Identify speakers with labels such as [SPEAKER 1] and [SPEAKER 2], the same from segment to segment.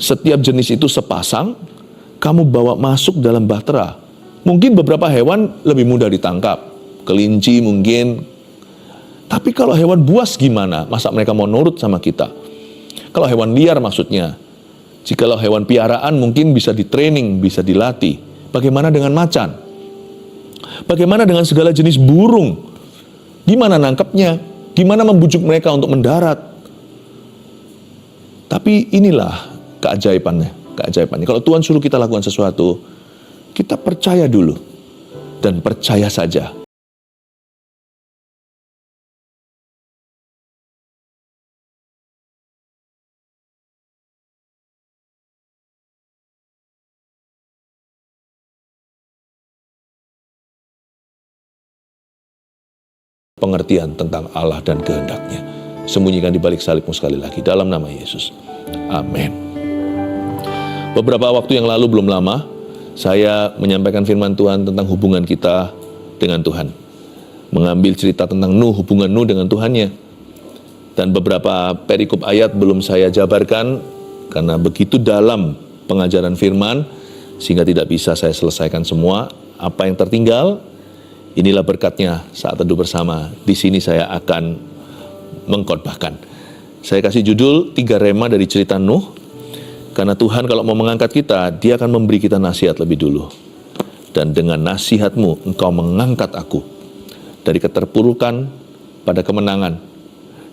[SPEAKER 1] Setiap jenis itu sepasang, kamu bawa masuk dalam bahtera. Mungkin beberapa hewan lebih mudah ditangkap, kelinci mungkin. Tapi kalau hewan buas gimana? Masa mereka mau nurut sama kita? Kalau hewan liar maksudnya. Jikalau hewan piaraan mungkin bisa di-training, bisa dilatih. Bagaimana dengan macan? Bagaimana dengan segala jenis burung? Gimana nangkepnya? Gimana membujuk mereka untuk mendarat? Tapi inilah keajaibannya. Kalau Tuhan suruh kita lakukan sesuatu, kita percaya dulu dan percaya saja. Pengertian tentang Allah dan kehendaknya. Sembunyikan di balik salibmu sekali lagi dalam nama Yesus. Amin. Beberapa waktu yang lalu, belum lama, saya menyampaikan firman Tuhan tentang hubungan kita dengan Tuhan. Mengambil cerita tentang Nuh, hubungan Nuh dengan Tuhannya. Dan beberapa perikop ayat belum saya jabarkan karena begitu dalam pengajaran firman sehingga tidak bisa saya selesaikan semua. Apa yang tertinggal, inilah berkatnya saat teduh bersama. Di sini saya akan mengkhotbahkan. Saya kasih judul 3 rema dari cerita Nuh. Karena Tuhan kalau mau mengangkat kita, Dia akan memberi kita nasihat lebih dulu. Dan dengan nasihatmu, engkau mengangkat aku. Dari keterpurukan pada kemenangan.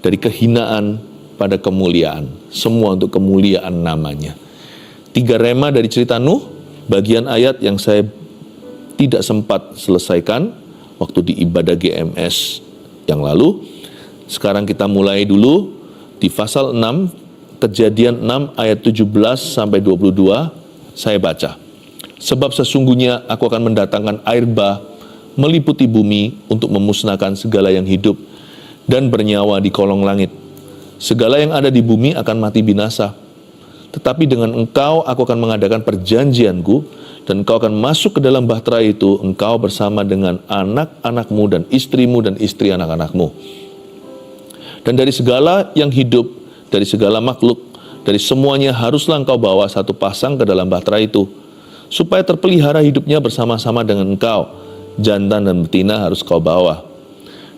[SPEAKER 1] Dari kehinaan pada kemuliaan. Semua untuk kemuliaan namanya. 3 rema dari cerita Nuh. Bagian ayat yang saya tidak sempat selesaikan waktu di ibadah GMS yang lalu. Sekarang kita mulai dulu di pasal 6, Kejadian 6 ayat 17 sampai 22, saya baca. Sebab sesungguhnya aku akan mendatangkan air bah meliputi bumi untuk memusnahkan segala yang hidup dan bernyawa di kolong langit. Segala yang ada di bumi akan mati binasa. Tetapi dengan engkau aku akan mengadakan perjanjianku, dan engkau akan masuk ke dalam bahtera itu, engkau bersama dengan anak-anakmu dan istri anak-anakmu. Dan dari segala yang hidup, dari segala makhluk, dari semuanya haruslah engkau bawa satu pasang ke dalam bahtera itu, supaya terpelihara hidupnya bersama-sama dengan engkau. Jantan dan betina harus kau bawa.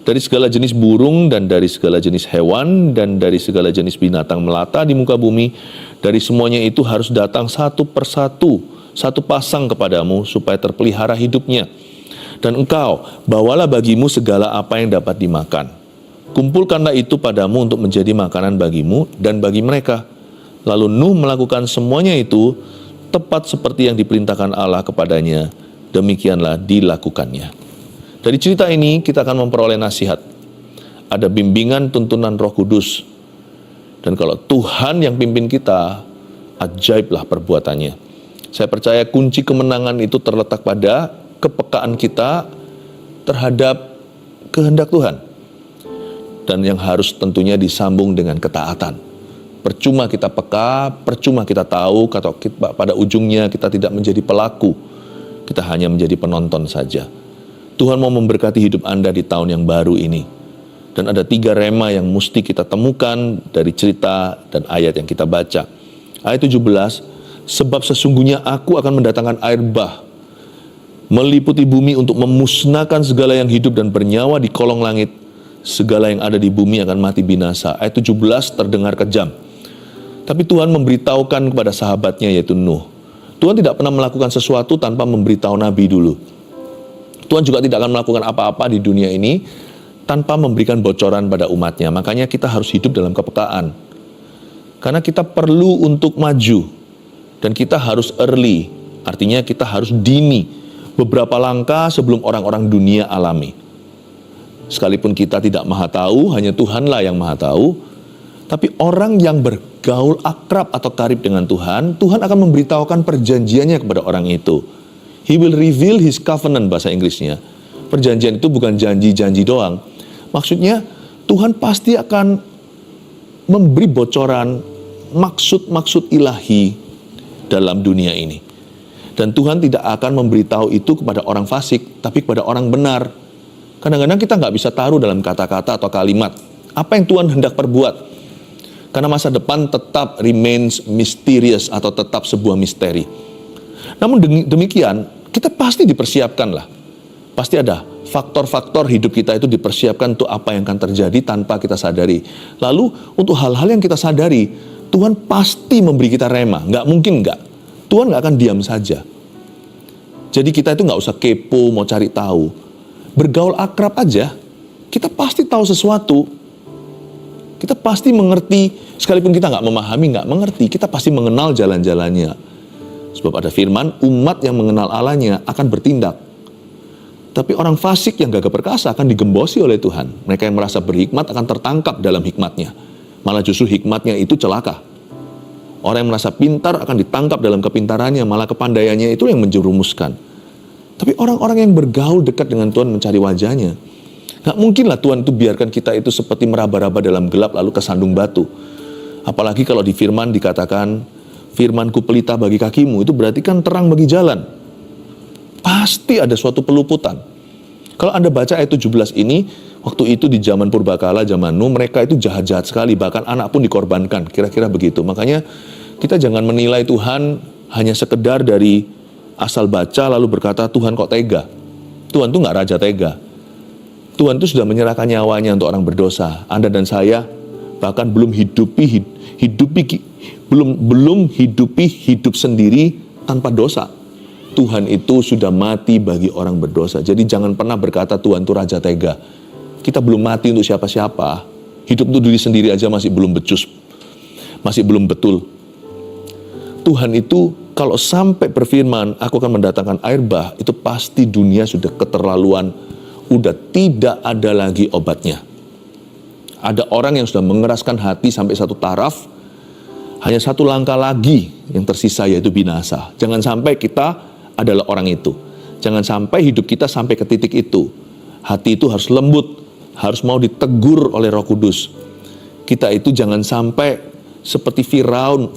[SPEAKER 1] Dari segala jenis burung dan dari segala jenis hewan dan dari segala jenis binatang melata di muka bumi, dari semuanya itu harus datang satu persatu, satu pasang kepadamu supaya terpelihara hidupnya. Dan engkau bawalah bagimu segala apa yang dapat dimakan. Kumpulkanlah itu padamu untuk menjadi makanan bagimu dan bagi mereka. Lalu Nuh melakukan semuanya itu tepat seperti yang diperintahkan Allah kepadanya. Demikianlah dilakukannya. Dari cerita ini kita akan memperoleh nasihat. Ada bimbingan tuntunan Roh Kudus. Dan kalau Tuhan yang pimpin kita, ajaiblah perbuatannya. Saya percaya kunci kemenangan itu terletak pada kepekaan kita terhadap kehendak Tuhan. Dan yang harus tentunya disambung dengan ketaatan. Percuma kita peka, percuma kita tahu, kalau pada ujungnya kita tidak menjadi pelaku. Kita hanya menjadi penonton saja. Tuhan mau memberkati hidup Anda di tahun yang baru ini. Dan ada 3 rema yang mesti kita temukan dari cerita dan ayat yang kita baca. Ayat 17, sebab sesungguhnya aku akan mendatangkan air bah meliputi bumi untuk memusnahkan segala yang hidup dan bernyawa di kolong langit. Segala yang ada di bumi akan mati binasa. Ayat 17 terdengar kejam. Tapi Tuhan memberitahukan kepada sahabatnya yaitu Nuh. Tuhan tidak pernah melakukan sesuatu tanpa memberitahu Nabi dulu. Tuhan juga tidak akan melakukan apa-apa di dunia ini tanpa memberikan bocoran pada umatnya. Makanya kita harus hidup dalam kepekaan. Karena kita perlu untuk maju. Dan kita harus early. Artinya kita harus dini. Beberapa langkah sebelum orang-orang dunia alami. Sekalipun kita tidak maha tahu, hanya Tuhanlah yang maha tahu. Tapi orang yang bergaul akrab atau karib dengan Tuhan, Tuhan akan memberitahukan perjanjiannya kepada orang itu. He will reveal his covenant, bahasa Inggrisnya. Perjanjian itu bukan janji-janji doang. Maksudnya, Tuhan pasti akan memberi bocoran maksud-maksud ilahi dalam dunia ini. Dan Tuhan tidak akan memberitahu itu kepada orang fasik, tapi kepada orang benar. Kadang-kadang kita nggak bisa taruh dalam kata-kata atau kalimat apa yang Tuhan hendak perbuat. Karena masa depan tetap remains mysterious atau tetap sebuah misteri. Namun demikian, kita pasti dipersiapkan lah. Pasti ada faktor-faktor hidup kita itu dipersiapkan untuk apa yang akan terjadi tanpa kita sadari. Lalu untuk hal-hal yang kita sadari, Tuhan pasti memberi kita rema. Nggak mungkin nggak. Tuhan nggak akan diam saja. Jadi kita itu nggak usah kepo, mau cari tahu. Bergaul akrab aja, kita pasti tahu sesuatu. Kita pasti mengerti, sekalipun kita nggak memahami, nggak mengerti, kita pasti mengenal jalan-jalannya. Sebab ada firman, umat yang mengenal Allahnya akan bertindak. Tapi orang fasik yang gagah perkasa akan digembosi oleh Tuhan. Mereka yang merasa berhikmat akan tertangkap dalam hikmatnya. Malah justru hikmatnya itu celaka. Orang yang merasa pintar akan ditangkap dalam kepintarannya, malah kepandaiannya itu yang menjerumuskan. Tapi orang-orang yang bergaul dekat dengan Tuhan mencari wajahnya, nggak mungkinlah Tuhan itu biarkan kita itu seperti meraba-raba dalam gelap lalu kesandung batu. Apalagi kalau di firman dikatakan, firmanku pelita bagi kakimu, itu berarti kan terang bagi jalan. Pasti ada suatu peluputan. Kalau Anda baca ayat 17 ini, waktu itu di zaman Purbakala, zaman Nuh, mereka itu jahat-jahat sekali, bahkan anak pun dikorbankan, kira-kira begitu. Makanya kita jangan menilai Tuhan hanya sekedar dari asal baca lalu berkata, Tuhan kok tega. Tuhan itu nggak raja tega. Tuhan itu sudah menyerahkan nyawanya untuk orang berdosa. Anda dan saya bahkan belum hidupi hidup sendiri tanpa dosa. Tuhan itu sudah mati bagi orang berdosa. Jadi jangan pernah berkata Tuhan itu raja tega. Kita belum mati untuk siapa-siapa. Hidup untuk diri sendiri aja masih belum becus. Masih belum betul. Tuhan itu kalau sampai berfirman, aku akan mendatangkan air bah, itu pasti dunia sudah keterlaluan. Udah tidak ada lagi obatnya. Ada orang yang sudah mengeraskan hati sampai satu taraf, hanya satu langkah lagi yang tersisa yaitu binasa. Jangan sampai kita adalah orang itu. Jangan sampai hidup kita sampai ke titik itu. Hati itu harus lembut, harus mau ditegur oleh Roh Kudus. Kita itu jangan sampai seperti Firaun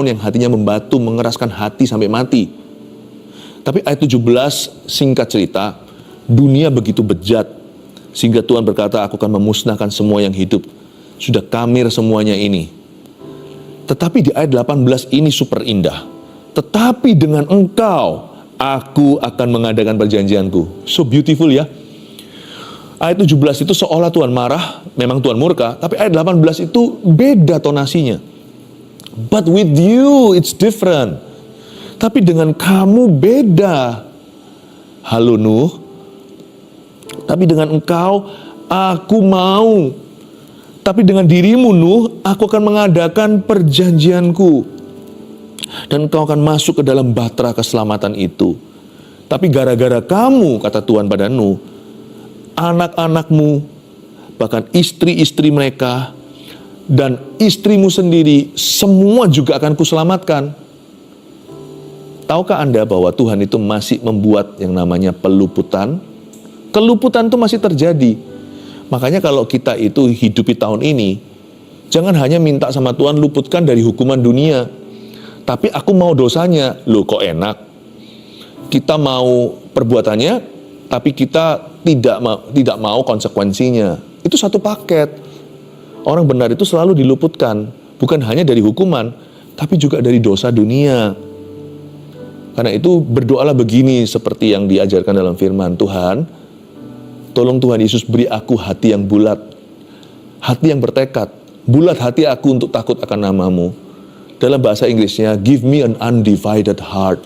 [SPEAKER 1] yang hatinya membatu, mengeraskan hati sampai mati. Tapi ayat 17 singkat cerita, dunia begitu bejat, sehingga Tuhan berkata, aku akan memusnahkan semua yang hidup. Sudah kamir semuanya ini. Tetapi di ayat 18 ini super indah. Tetapi dengan engkau, aku akan mengadakan perjanjianku. So beautiful ya. Ayat 17 itu seolah Tuhan marah, memang Tuhan murka. Tapi ayat 18 itu beda tonasinya. But with you, it's different. Tapi dengan kamu beda. Halo Nuh. Tapi dengan engkau, aku mau. Tapi dengan dirimu Nuh, aku akan mengadakan perjanjianku. Dan engkau akan masuk ke dalam bahtera keselamatan itu. Tapi gara-gara kamu, kata Tuhan pada Nuh, anak-anakmu, bahkan istri-istri mereka, dan istrimu sendiri, semua juga akan kuselamatkan. Tahukah Anda bahwa Tuhan itu masih membuat yang namanya peluputan? Keluputan itu masih terjadi. Makanya kalau kita itu hidupi tahun ini, jangan hanya minta sama Tuhan luputkan dari hukuman dunia. Tapi aku mau dosanya. Loh kok enak? Kita mau perbuatannya, tapi kita tidak mau konsekuensinya. Itu satu paket. Orang benar itu selalu diluputkan. Bukan hanya dari hukuman, tapi juga dari dosa dunia. Karena itu berdoalah begini seperti yang diajarkan dalam firman Tuhan. Tolong Tuhan Yesus beri aku hati yang bulat. Hati yang bertekad. Bulat hati aku untuk takut akan nama-Mu. Dalam bahasa Inggrisnya, give me an undivided heart.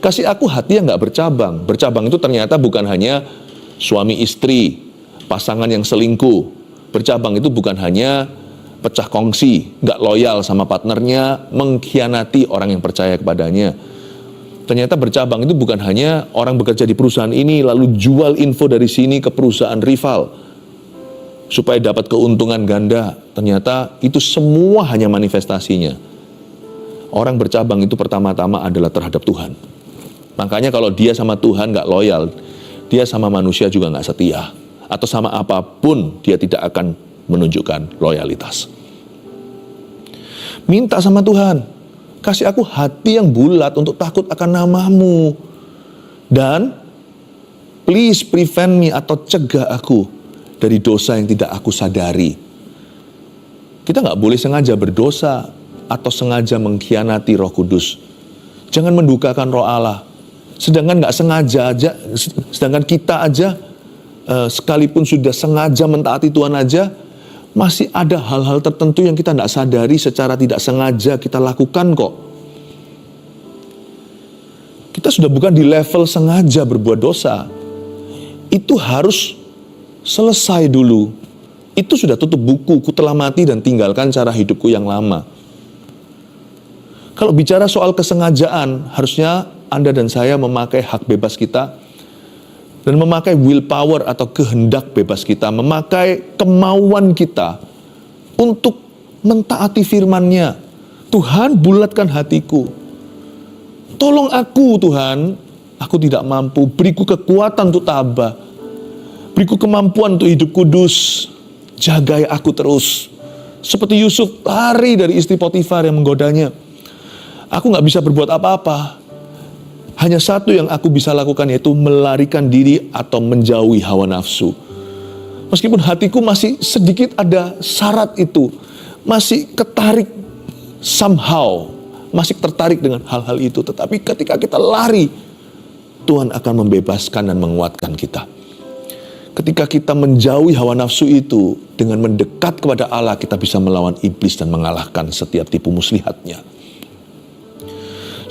[SPEAKER 1] Kasih aku hati yang gak bercabang. Bercabang itu ternyata bukan hanya suami istri, pasangan yang selingkuh. Bercabang itu bukan hanya pecah kongsi, gak loyal sama partnernya, mengkhianati orang yang percaya kepadanya. Ternyata bercabang itu bukan hanya orang bekerja di perusahaan ini lalu jual info dari sini ke perusahaan rival supaya dapat keuntungan ganda. Ternyata itu semua hanya manifestasinya. Orang bercabang itu pertama-tama adalah terhadap Tuhan. Makanya kalau dia sama Tuhan gak loyal, dia sama manusia juga gak setia. Atau sama apapun dia tidak akan menunjukkan loyalitas. Minta sama Tuhan. Kasih aku hati yang bulat untuk takut akan nama-Mu. Dan please prevent me atau cegah aku dari dosa yang tidak aku sadari. Kita nggak boleh sengaja berdosa atau sengaja mengkhianati Roh Kudus. Jangan mendukakan Roh Allah. Sedangkan kita aja sekalipun sudah sengaja mentaati Tuhan aja, masih ada hal-hal tertentu yang kita nggak sadari secara tidak sengaja kita lakukan kok. Kita sudah bukan di level sengaja berbuat dosa. Itu harus selesai dulu. Itu sudah tutup buku, ku telah mati dan tinggalkan cara hidupku yang lama. Kalau bicara soal kesengajaan, harusnya Anda dan saya memakai hak bebas kita dan memakai willpower atau kehendak bebas kita, memakai kemauan kita untuk mentaati firman-Nya. Tuhan, bulatkan hatiku. Tolong aku Tuhan, aku tidak mampu. Beriku kekuatan untuk tabah. Beriku kemampuan untuk hidup kudus. Jagai aku terus. Seperti Yusuf lari dari istri Potifar yang menggodanya. Aku gak bisa berbuat apa-apa. Hanya satu yang aku bisa lakukan, yaitu melarikan diri atau menjauhi hawa nafsu. Meskipun hatiku masih sedikit ada syarat itu. Masih ketarik somehow. Masih tertarik dengan hal-hal itu. Tetapi ketika kita lari, Tuhan akan membebaskan dan menguatkan kita. Ketika kita menjauhi hawa nafsu itu, dengan mendekat kepada Allah, kita bisa melawan iblis dan mengalahkan setiap tipu muslihatnya.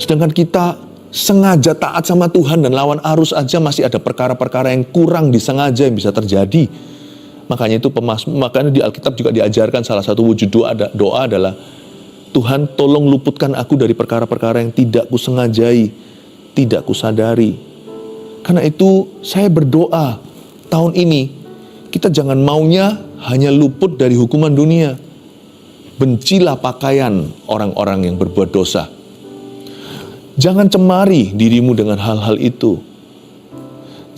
[SPEAKER 1] Sedangkan kita sengaja taat sama Tuhan dan lawan arus aja, masih ada perkara-perkara yang kurang disengaja yang bisa terjadi. Makanya di Alkitab juga diajarkan salah satu wujud doa adalah, Tuhan tolong luputkan aku dari perkara-perkara yang tidak kusengajai, tidak kusadari. Karena itu saya berdoa, tahun ini kita jangan maunya hanya luput dari hukuman dunia. Bencilah pakaian orang-orang yang berbuat dosa. Jangan cemari dirimu dengan hal-hal itu.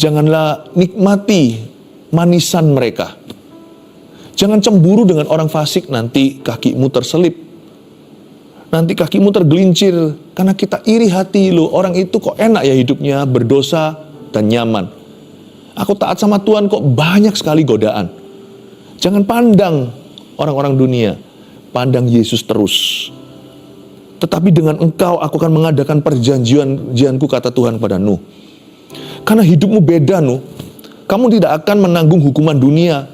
[SPEAKER 1] Janganlah nikmati manisan mereka. Jangan cemburu dengan orang fasik, nanti kakimu terselip. Nanti kakimu tergelincir karena kita iri hati, loh orang itu kok enak ya hidupnya, berdosa dan nyaman. Aku taat sama Tuhan kok banyak sekali godaan. Jangan pandang orang-orang dunia, pandang Yesus terus. Tetapi dengan engkau aku akan mengadakan perjanjianku, kata Tuhan kepada Nuh. Karena hidupmu beda, Nuh. Kamu tidak akan menanggung hukuman dunia.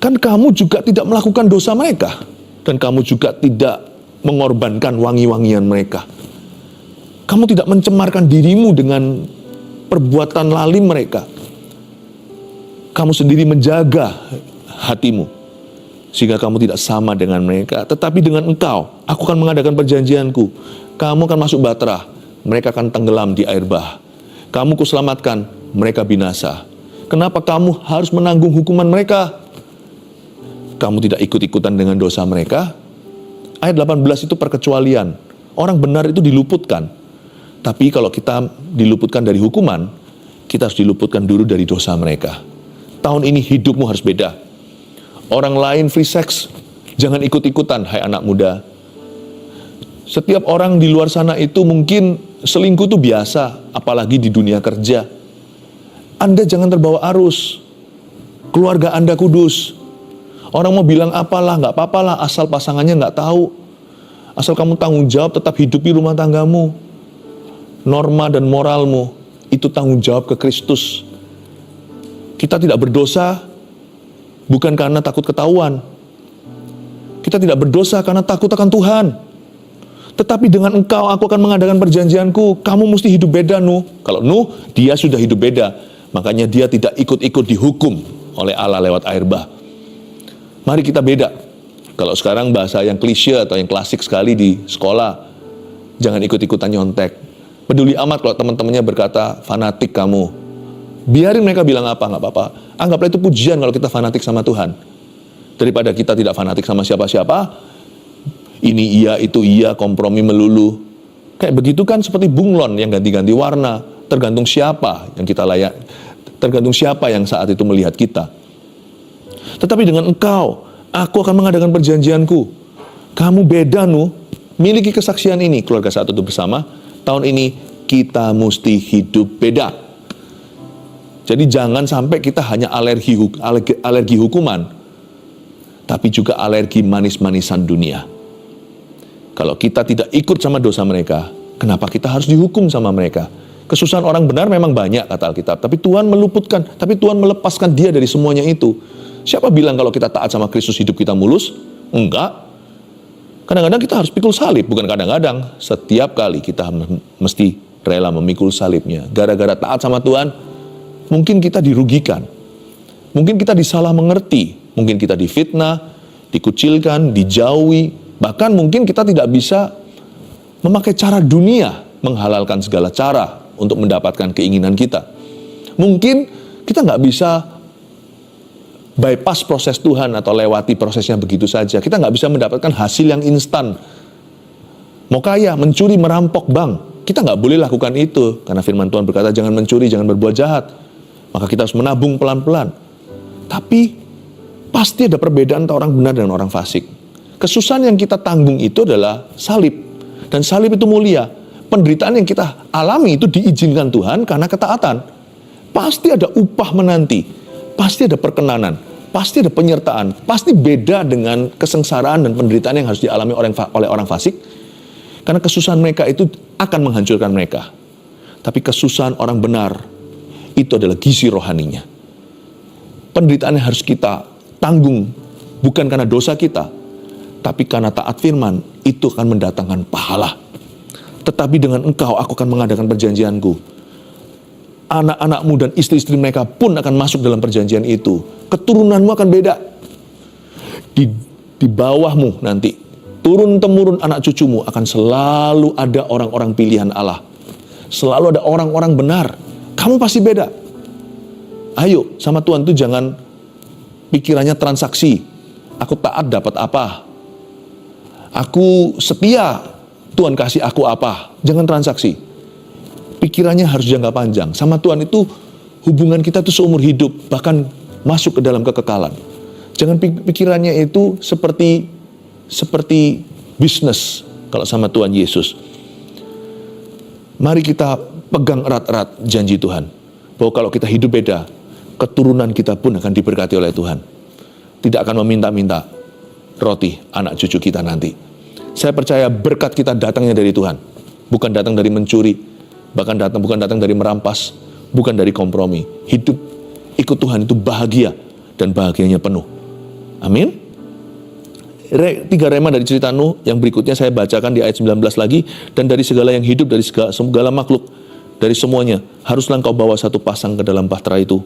[SPEAKER 1] Kan kamu juga tidak melakukan dosa mereka. Dan kamu juga tidak mengorbankan wangi-wangian mereka. Kamu tidak mencemarkan dirimu dengan perbuatan lalim mereka. Kamu sendiri menjaga hatimu sehingga kamu tidak sama dengan mereka. Tetapi dengan engkau, aku akan mengadakan perjanjianku. Kamu akan masuk Batrah, mereka akan tenggelam di air bah. Kamu kuselamatkan, mereka binasa. Kenapa kamu harus menanggung hukuman mereka? Kamu tidak ikut-ikutan dengan dosa mereka. Ayat 18 itu perkecualian. Orang benar itu diluputkan. Tapi kalau kita diluputkan dari hukuman, kita harus diluputkan dulu dari dosa mereka. Tahun ini hidupmu harus beda. Orang lain free sex, jangan ikut-ikutan, hai anak muda. Setiap orang di luar sana itu mungkin selingkuh itu biasa, apalagi di dunia kerja. Anda jangan terbawa arus. Keluarga Anda kudus. Orang mau bilang apalah, nggak apa-apalah, asal pasangannya nggak tahu. Asal kamu tanggung jawab, tetap hidupi rumah tanggamu. Norma dan moralmu, itu tanggung jawab ke Kristus. Kita tidak berdosa, bukan karena takut ketahuan. Kita tidak berdosa karena takut akan Tuhan. Tetapi dengan engkau, aku akan mengadakan perjanjianku. Kamu mesti hidup beda, Nuh. Kalau Nuh, dia sudah hidup beda. Makanya dia tidak ikut-ikut dihukum oleh Allah lewat air bah. Mari kita beda. Kalau sekarang bahasa yang klise atau yang klasik sekali di sekolah, jangan ikut-ikutan nyontek. Peduli amat kalau teman-temannya berkata, fanatik kamu. Biarin mereka bilang apa, nggak apa-apa. Anggaplah itu pujian kalau kita fanatik sama Tuhan. Daripada kita tidak fanatik sama siapa-siapa, ini iya, itu iya, kompromi melulu. Kayak begitu kan seperti bunglon yang ganti-ganti warna. Tergantung siapa yang kita layak, tergantung siapa yang saat itu melihat kita. Tetapi dengan engkau, aku akan mengadakan perjanjianku. Kamu beda, Nuh. Miliki kesaksian ini, keluarga satu itu bersama. Tahun ini kita mesti hidup beda. Jadi jangan sampai kita hanya alergi hukuman. tapi juga alergi manis-manisan dunia. Kalau kita tidak ikut sama dosa mereka, kenapa kita harus dihukum sama mereka? Kesusahan orang benar memang banyak, kata Alkitab, tapi Tuhan meluputkan, tapi Tuhan melepaskan dia dari semuanya itu. Siapa bilang kalau kita taat sama Kristus hidup kita mulus? Enggak. Kadang-kadang kita harus pikul salib, bukan kadang-kadang. Setiap kali kita mesti rela memikul salibnya. Gara-gara taat sama Tuhan, mungkin kita dirugikan. Mungkin kita disalah mengerti. Mungkin kita difitnah, dikucilkan, dijauhi. Bahkan mungkin kita tidak bisa memakai cara dunia, menghalalkan segala cara untuk mendapatkan keinginan kita. Mungkin kita nggak bisa bypass proses Tuhan atau lewati prosesnya begitu saja. Kita nggak bisa mendapatkan hasil yang instan. Mau kaya, mencuri, merampok bank. Kita nggak boleh lakukan itu. Karena firman Tuhan berkata, jangan mencuri, jangan berbuat jahat. Maka kita harus menabung pelan-pelan. Tapi pasti ada perbedaan antara orang benar dan orang fasik. Kesusahan yang kita tanggung itu adalah salib. Dan salib itu mulia. Penderitaan yang kita alami itu diizinkan Tuhan karena ketaatan. Pasti ada upah menanti. Pasti ada perkenanan. Pasti ada penyertaan. Pasti beda dengan kesengsaraan dan penderitaan yang harus dialami oleh orang fasik. Karena kesusahan mereka itu akan menghancurkan mereka. Tapi kesusahan orang benar itu adalah gizi rohaninya. Penderitaan yang harus kita tanggung bukan karena dosa kita, tapi karena taat firman itu akan mendatangkan pahala. Tetapi dengan engkau aku akan mengadakan perjanjianku. Anak-anakmu dan istri-istri mereka pun akan masuk dalam perjanjian itu. Keturunanmu akan beda. Di bawahmu nanti, turun-temurun anak cucumu akan selalu ada orang-orang pilihan Allah. Selalu ada orang-orang benar. Kamu pasti beda. Ayo, sama Tuhan itu jangan pikirannya transaksi. Aku taat dapat apa? Aku setia, Tuhan kasih aku apa? Jangan transaksi. Pikirannya harus jangka panjang. Sama Tuhan itu hubungan kita itu seumur hidup, bahkan masuk ke dalam kekekalan. Jangan pikirannya itu seperti bisnis kalau sama Tuhan Yesus. Mari kita pegang erat-erat janji Tuhan. Bahwa kalau kita hidup beda, keturunan kita pun akan diberkati oleh Tuhan. Tidak akan meminta-minta roti anak cucu kita nanti. Saya percaya berkat kita datangnya dari Tuhan. Bukan datang dari mencuri. Bukan datang dari merampas, bukan dari kompromi. Hidup ikut Tuhan itu bahagia dan bahagianya penuh. Amin. 3 rema dari cerita Nuh yang berikutnya saya bacakan di ayat 19 lagi. Dan dari segala yang hidup, dari segala makhluk, dari semuanya, haruslah engkau bawa satu pasang ke dalam bahtera itu,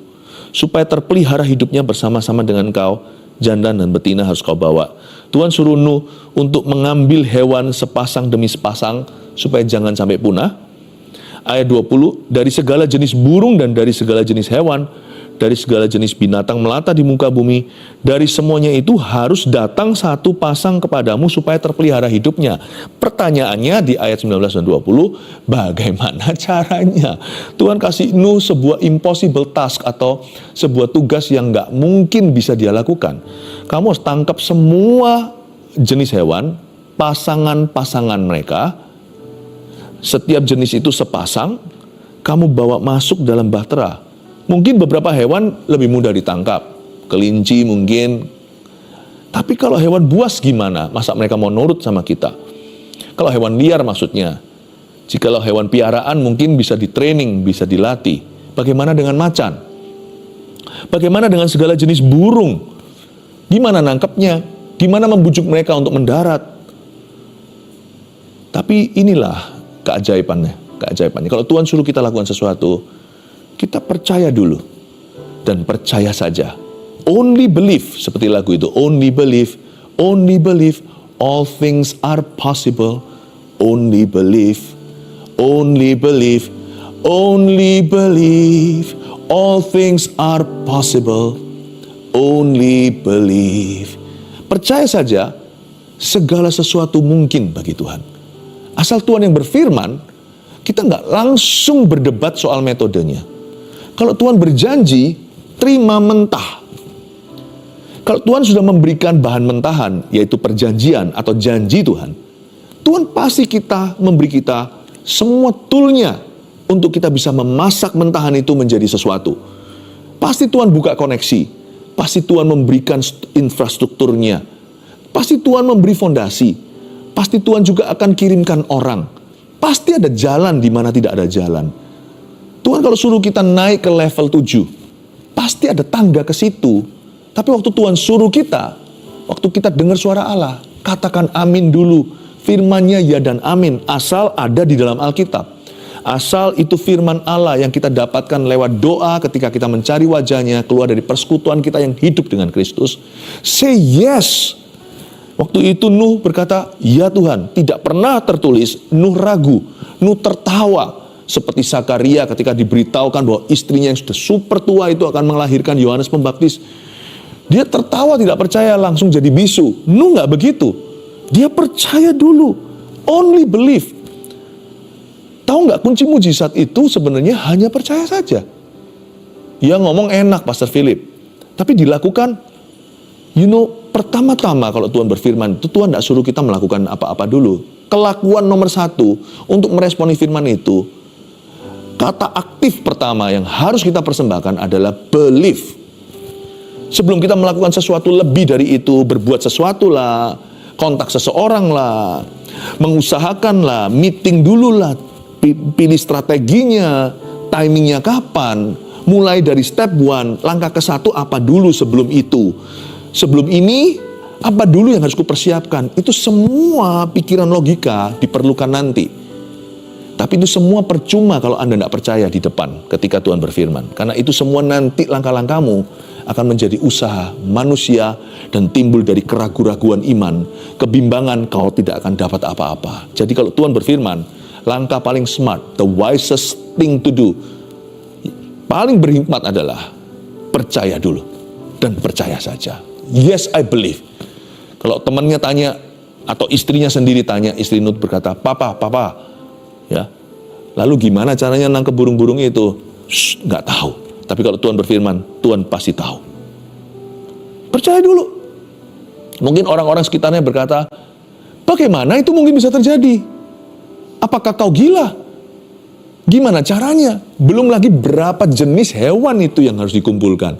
[SPEAKER 1] supaya terpelihara hidupnya bersama-sama dengan engkau. Jantan dan betina harus kau bawa. Tuhan suruh Nuh untuk mengambil hewan sepasang demi sepasang supaya jangan sampai punah. Ayat 20, dari segala jenis burung dan dari segala jenis hewan, dari segala jenis binatang melata di muka bumi, dari semuanya itu harus datang satu pasang kepadamu supaya terpelihara hidupnya. Pertanyaannya di ayat 19 dan 20, bagaimana caranya? Tuhan kasih Nuh sebuah impossible task atau sebuah tugas yang nggak mungkin bisa dia lakukan. Kamu harus tangkap semua jenis hewan, pasangan-pasangan mereka. Setiap jenis itu sepasang, kamu bawa masuk dalam bahtera. Mungkin beberapa hewan lebih mudah ditangkap. Kelinci mungkin. Tapi kalau hewan buas gimana? Masa mereka mau nurut sama kita? Kalau hewan liar maksudnya. Jikalau hewan piaraan mungkin bisa di-training, bisa dilatih. Bagaimana dengan macan? Bagaimana dengan segala jenis burung? Gimana nangkapnya? Gimana membujuk mereka untuk mendarat? Tapi inilah keajaibannya. Kalau Tuhan suruh kita lakukan sesuatu, kita percaya dulu dan percaya saja. Only believe, seperti lagu itu. Only believe, all things are possible. Only believe, only believe, all things are possible. Only believe. Percaya saja, segala sesuatu mungkin bagi Tuhan. Asal Tuhan yang berfirman, kita nggak langsung berdebat soal metodenya. Kalau Tuhan berjanji, terima mentah. Kalau Tuhan sudah memberikan bahan mentahan, yaitu perjanjian atau janji Tuhan, Tuhan pasti memberi kita semua toolnya untuk kita bisa memasak mentahan itu menjadi sesuatu. Pasti Tuhan buka koneksi. Pasti Tuhan memberikan infrastrukturnya. Pasti Tuhan memberi fondasi. Pasti Tuhan juga akan kirimkan orang. Pasti ada jalan di mana tidak ada jalan. Tuhan kalau suruh kita naik ke level 7, pasti ada tangga ke situ. Tapi waktu Tuhan suruh kita, waktu kita dengar suara Allah, katakan amin dulu. Firman-Nya ya dan amin, asal ada di dalam Alkitab. Asal itu firman Allah yang kita dapatkan lewat doa ketika kita mencari wajahnya, keluar dari persekutuan kita yang hidup dengan Kristus. Say yes. Waktu itu Nuh berkata, ya Tuhan. Tidak pernah tertulis Nuh ragu, Nuh tertawa. Seperti Zakaria ketika diberitahukan bahwa istrinya yang sudah super tua itu akan melahirkan Yohanes Pembaptis. Dia tertawa, tidak percaya, langsung jadi bisu. Nuh gak begitu. Dia percaya dulu. Only believe. Tahu nggak, kunci mujizat itu sebenarnya hanya percaya saja. Ya ngomong enak Pastor Philip, tapi dilakukan, pertama-tama kalau Tuhan berfirman, itu Tuhan nggak suruh kita melakukan apa-apa dulu. Kelakuan nomor 1 untuk meresponi firman itu, kata aktif pertama yang harus kita persembahkan adalah believe. Sebelum kita melakukan sesuatu lebih dari itu, berbuat sesuatu lah, kontak seseorang lah, mengusahakan lah, meeting dulu lah, pilih strateginya, timingnya kapan, mulai dari step 1, langkah ke 1 apa dulu sebelum itu. Sebelum ini, apa dulu yang harus kupersiapkan. Itu semua pikiran logika diperlukan nanti. Tapi itu semua percuma kalau Anda tidak percaya di depan ketika Tuhan berfirman. Karena itu semua nanti langkah-langkahmu akan menjadi usaha manusia dan timbul dari keraguan-raguan iman, kebimbangan, kau tidak akan dapat apa-apa. Jadi kalau Tuhan berfirman, langkah paling smart, the wisest thing to do, paling berhikmat adalah percaya dulu dan percaya saja. Yes, I believe. Kalau temannya tanya atau istrinya sendiri tanya, istri Nuh berkata, papa, ya. Lalu gimana caranya nangkep burung-burung itu? Nggak tahu. Tapi kalau Tuhan berfirman, Tuhan pasti tahu. Percaya dulu. Mungkin orang-orang sekitarnya berkata, bagaimana itu mungkin bisa terjadi? Apakah kau gila? Gimana caranya? Belum lagi berapa jenis hewan itu yang harus dikumpulkan.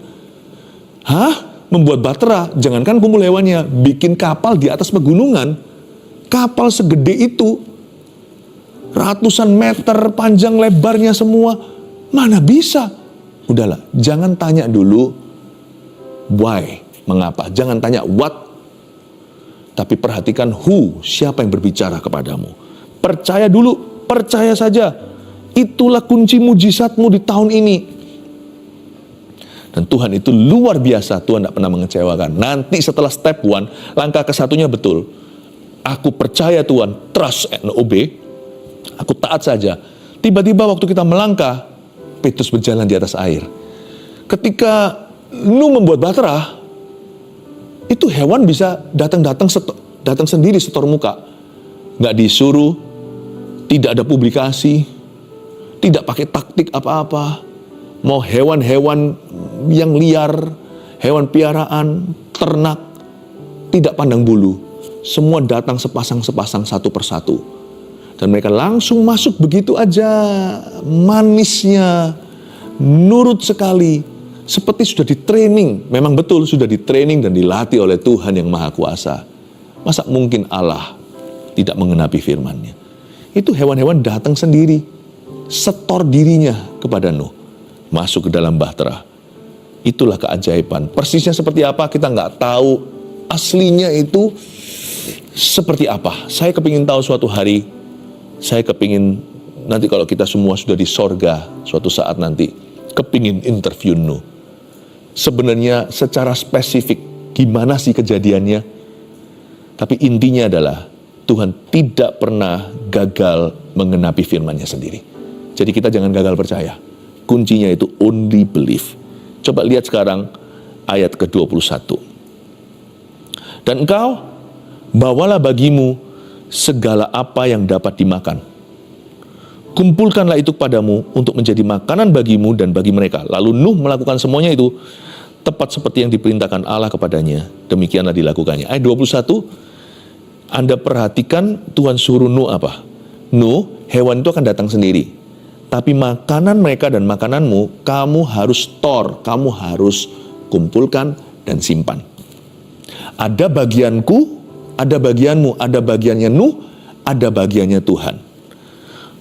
[SPEAKER 1] Membuat bahtera, jangankan kumpul hewannya, bikin kapal di atas pegunungan. Kapal segede itu, ratusan meter panjang lebarnya semua, mana bisa? Udahlah, jangan tanya dulu why, mengapa. Jangan tanya what, tapi perhatikan who, siapa yang berbicara kepadamu. Percaya dulu, percaya saja. Itulah kunci mujizatmu di tahun ini. Dan Tuhan itu luar biasa, Tuhan tidak pernah mengecewakan. Nanti setelah step 1, langkah ke-1-nya betul. Aku percaya Tuhan, trust and obey. Aku taat saja. Tiba-tiba waktu kita melangkah, Petrus berjalan di atas air. Ketika Nuh membuat bahtera, itu hewan bisa datang sendiri setor muka. Nggak disuruh, tidak ada publikasi, tidak pakai taktik apa-apa. Mau hewan-hewan yang liar, hewan piaraan, ternak, tidak pandang bulu. Semua datang sepasang-sepasang satu persatu. Dan mereka langsung masuk begitu aja, manisnya, nurut sekali. Seperti sudah di-training, memang betul sudah di-training dan dilatih oleh Tuhan yang Maha Kuasa. Masa mungkin Allah tidak mengenapi firman-Nya? Itu hewan-hewan datang sendiri, setor dirinya kepada Nuh, masuk ke dalam bahtera. Itulah keajaiban. Persisnya seperti apa kita nggak tahu, aslinya itu seperti apa. Saya kepingin tahu suatu hari, saya kepingin nanti kalau kita semua sudah di sorga, suatu saat nanti, kepingin interview Nuh. Sebenarnya secara spesifik, gimana sih kejadiannya? Tapi intinya adalah, Tuhan tidak pernah gagal mengenapi firman-Nya sendiri. Jadi kita jangan gagal percaya. Kuncinya itu only believe. Coba lihat sekarang ayat ke-21. Dan engkau, bawalah bagimu segala apa yang dapat dimakan. Kumpulkanlah itu kepadamu untuk menjadi makanan bagimu dan bagi mereka. Lalu Nuh melakukan semuanya itu tepat seperti yang diperintahkan Allah kepadanya. Demikianlah dilakukannya. Ayat 21, Anda perhatikan Tuhan suruh Nuh apa? Nuh, hewan itu akan datang sendiri. Tapi makanan mereka dan makananmu, kamu harus store, kamu harus kumpulkan dan simpan. Ada bagianku, ada bagianmu, ada bagiannya Nuh, ada bagiannya Tuhan.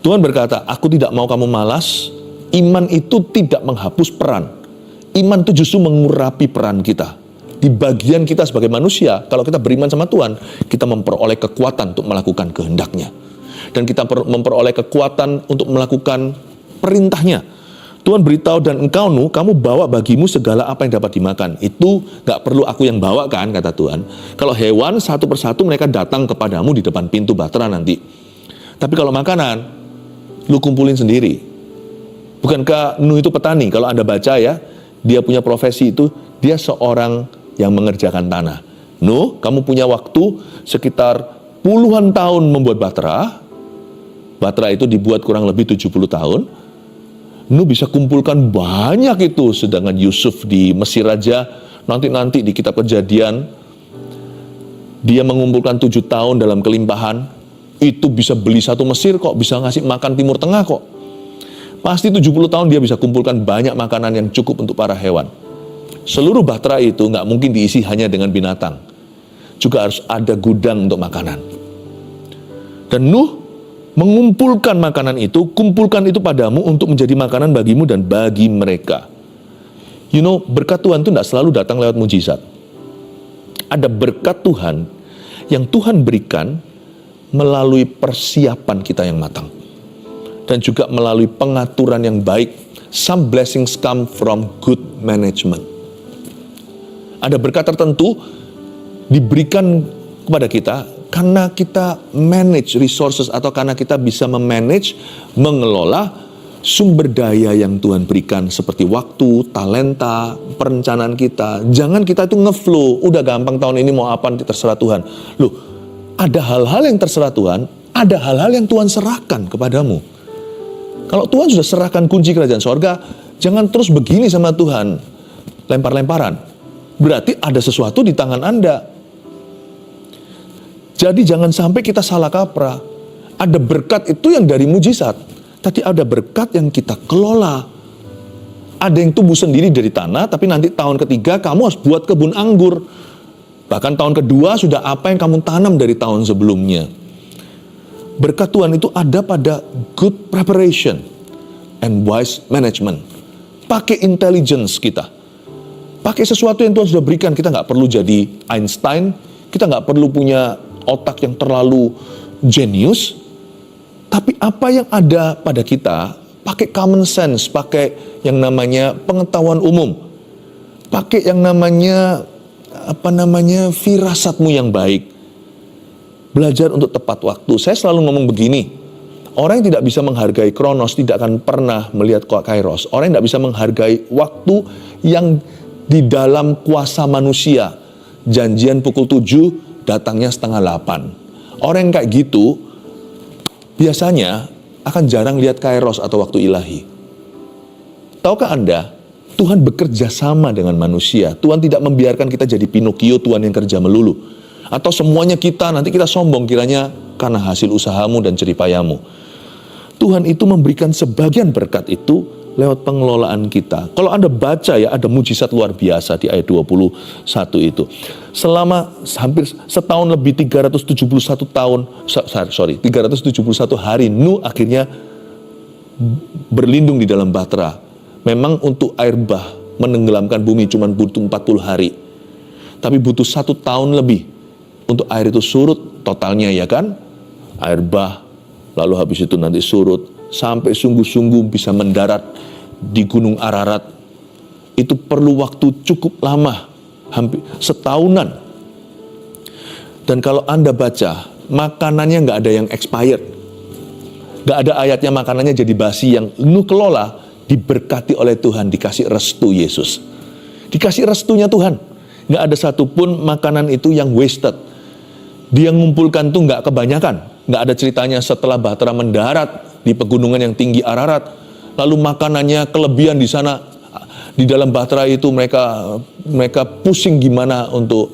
[SPEAKER 1] Tuhan berkata, aku tidak mau kamu malas. Iman itu tidak menghapus peran. Iman itu justru mengurapi peran kita. Di bagian kita sebagai manusia, kalau kita beriman sama Tuhan, kita memperoleh kekuatan untuk melakukan kehendak-Nya. Dan kita memperoleh kekuatan untuk melakukan perintah-Nya. Tuhan beritahu, dan engkau Nuh, kamu bawa bagimu segala apa yang dapat dimakan. Itu gak perlu aku yang bawa kan, kata Tuhan. Kalau hewan, satu persatu mereka datang kepadamu di depan pintu bahtera nanti. Tapi kalau makanan, lu kumpulin sendiri. Bukankah Nuh itu petani? Kalau Anda baca ya, dia punya profesi itu, dia seorang yang mengerjakan tanah. Nuh, kamu punya waktu sekitar puluhan tahun membuat bahtera. Bahtera itu dibuat kurang lebih 70 tahun. Nuh bisa kumpulkan banyak itu. Sedangkan Yusuf di Mesir aja, nanti di kitab Kejadian, dia mengumpulkan 7 tahun dalam kelimpahan. Itu bisa beli satu Mesir kok, bisa ngasih makan Timur Tengah kok. Pasti 70 tahun dia bisa kumpulkan banyak makanan yang cukup untuk para hewan. Seluruh bahtera itu nggak mungkin diisi hanya dengan binatang. Juga harus ada gudang untuk makanan. Dan Nuh mengumpulkan makanan itu, kumpulkan itu padamu untuk menjadi makanan bagimu dan bagi mereka. You know, berkat Tuhan itu tidak selalu datang lewat mujizat. Ada berkat Tuhan yang Tuhan berikan melalui persiapan kita yang matang. Dan juga melalui pengaturan yang baik. Some blessings come from good management. Ada berkat tertentu diberikan kepada kita karena kita manage resources atau karena kita bisa memanage, mengelola sumber daya yang Tuhan berikan seperti waktu, talenta, perencanaan kita. Jangan kita itu ngeflow, udah gampang tahun ini mau apa terserah Tuhan. Loh, ada hal-hal yang terserah Tuhan, ada hal-hal yang Tuhan serahkan kepadamu. Kalau Tuhan sudah serahkan kunci kerajaan sorga, jangan terus begini sama Tuhan, lempar-lemparan. Berarti ada sesuatu di tangan Anda. Jadi jangan sampai kita salah kaprah. Ada berkat itu yang dari mujizat. Tapi ada berkat yang kita kelola. Ada yang tumbuh sendiri dari tanah, tapi nanti tahun ketiga kamu harus buat kebun anggur. Bahkan tahun kedua sudah apa yang kamu tanam dari tahun sebelumnya. Berkat Tuhan itu ada pada good preparation and wise management. Pakai intelligence kita. Pakai sesuatu yang Tuhan sudah berikan. Kita nggak perlu jadi Einstein. Kita nggak perlu punya otak yang terlalu jenius. Tapi apa yang ada pada kita, pakai common sense, pakai yang namanya pengetahuan umum. Pakai yang namanya, firasatmu yang baik. Belajar untuk tepat waktu. Saya selalu ngomong begini, orang yang tidak bisa menghargai Kronos tidak akan pernah melihat Kairos. Orang yang tidak bisa menghargai waktu yang di dalam kuasa manusia. Janjian pukul 7, datangnya 7:30. Orang yang kayak gitu, biasanya akan jarang lihat Kairos atau waktu ilahi. Tahukah Anda, Tuhan bekerja sama dengan manusia. Tuhan tidak membiarkan kita jadi Pinocchio, Tuhan yang kerja melulu. Atau semuanya kita, nanti kita sombong kiranya karena hasil usahamu dan jeripayamu. Tuhan itu memberikan sebagian berkat itu lewat pengelolaan kita. Kalau Anda baca ya, ada mujizat luar biasa di ayat 21 itu. Selama hampir setahun lebih, 371 hari, Nuh akhirnya berlindung di dalam bahtera. Memang untuk air bah menenggelamkan bumi cuma butuh 40 hari. Tapi butuh 1 tahun lebih untuk air itu surut totalnya, ya kan? Air bah, lalu habis itu nanti surut. Sampai sungguh-sungguh bisa mendarat di Gunung Ararat. Itu perlu waktu cukup lama, hampir setahunan. Dan kalau Anda baca, makanannya nggak ada yang expired. Nggak ada ayatnya makanannya jadi basi. Yang Nuh kelola, diberkati oleh Tuhan, dikasih restu Yesus. Dikasih restunya Tuhan. Nggak ada satupun makanan itu yang wasted. Dia ngumpulkan tuh nggak kebanyakan. Nggak ada ceritanya setelah bahtera mendarat di pegunungan yang tinggi Ararat, lalu makanannya kelebihan di sana, di dalam bahtera itu mereka pusing gimana untuk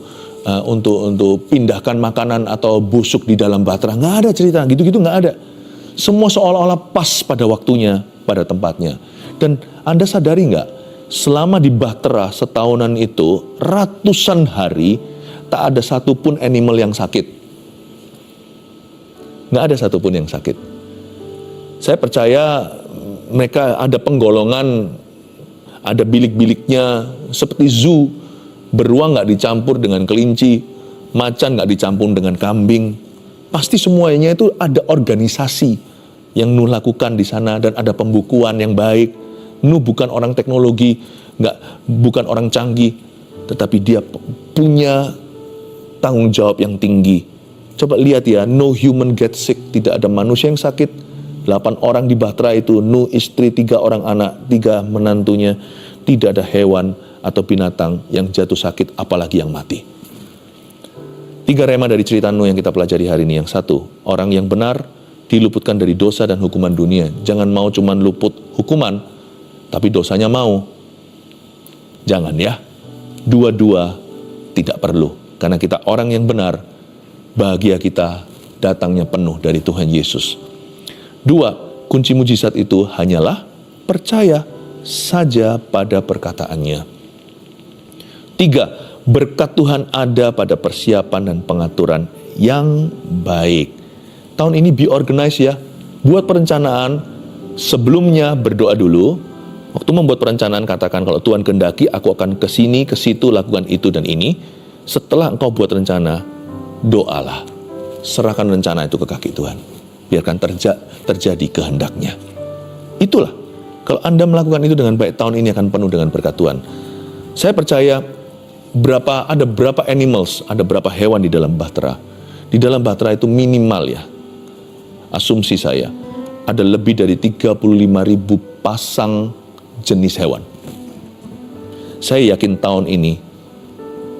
[SPEAKER 1] pindahkan makanan atau busuk di dalam bahtera. Nggak ada cerita gitu-gitu, nggak ada. Semua seolah-olah pas pada waktunya, pada tempatnya. Dan Anda sadari nggak, selama di Bahtera setahunan itu, ratusan hari, tak ada satupun animal yang sakit. Nggak ada satupun yang sakit. Saya percaya mereka ada penggolongan, ada bilik-biliknya, seperti zoo. Beruang nggak dicampur dengan kelinci, macan nggak dicampur dengan kambing. Pasti semuanya itu ada organisasi yang Nuh lakukan di sana, dan ada pembukuan yang baik. Nuh bukan orang teknologi, bukan orang canggih, tetapi dia punya tanggung jawab yang tinggi. Coba lihat ya, no human get sick, tidak ada manusia yang sakit. 8 orang di Bahtera itu, Nuh istri, 3 orang anak, 3 menantunya. Tidak ada hewan atau binatang yang jatuh sakit, apalagi yang mati. 3 rema dari cerita Nuh yang kita pelajari hari ini. Yang satu, orang yang benar diluputkan dari dosa dan hukuman dunia. Jangan mau cuman luput hukuman, tapi dosanya mau. Jangan ya. Dua-dua tidak perlu. Karena kita orang yang benar, bahagia kita datangnya penuh dari Tuhan Yesus. 2, kunci mujizat itu hanyalah percaya saja pada perkataannya. 3, berkat Tuhan ada pada persiapan dan pengaturan yang baik. Tahun ini be organized ya. Buat perencanaan, sebelumnya berdoa dulu. Waktu membuat perencanaan katakan, kalau Tuhan kehendaki aku akan ke sini, ke situ, lakukan itu dan ini. Setelah engkau buat rencana, doalah. Serahkan rencana itu ke kaki Tuhan. Biarkan terjadi kehendaknya. Itulah. Kalau Anda melakukan itu dengan baik, tahun ini akan penuh dengan berkat Tuhan. Saya percaya ada berapa animals, ada berapa hewan di dalam Bahtera. Di dalam Bahtera itu minimal ya, asumsi saya, ada lebih dari 35.000 pasang jenis hewan. Saya yakin tahun ini,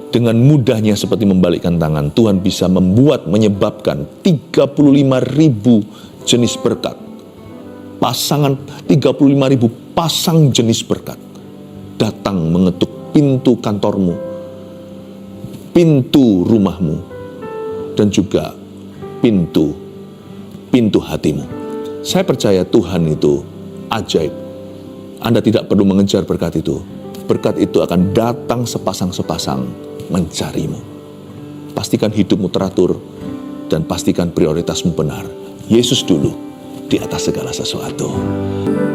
[SPEAKER 1] dengan mudahnya seperti membalikkan tangan, Tuhan bisa menyebabkan 35.000 jenis berkat. 35.000 pasang jenis berkat datang mengetuk pintu kantormu, pintu rumahmu, dan juga pintu hatimu. Saya percaya Tuhan itu ajaib. Anda tidak perlu mengejar berkat itu. Berkat itu akan datang sepasang-sepasang mencarimu. Pastikan hidupmu teratur dan pastikan prioritasmu benar. Yesus dulu di atas segala sesuatu.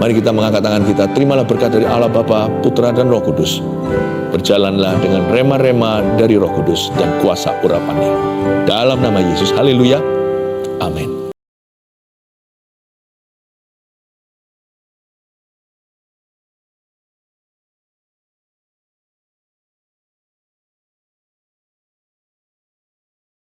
[SPEAKER 1] Mari kita mengangkat tangan kita. Terimalah berkat dari Allah Bapa, Putra dan Roh Kudus. Berjalanlah dengan rema-rema dari Roh Kudus dan kuasa urapannya. Dalam nama Yesus, haleluya, amin.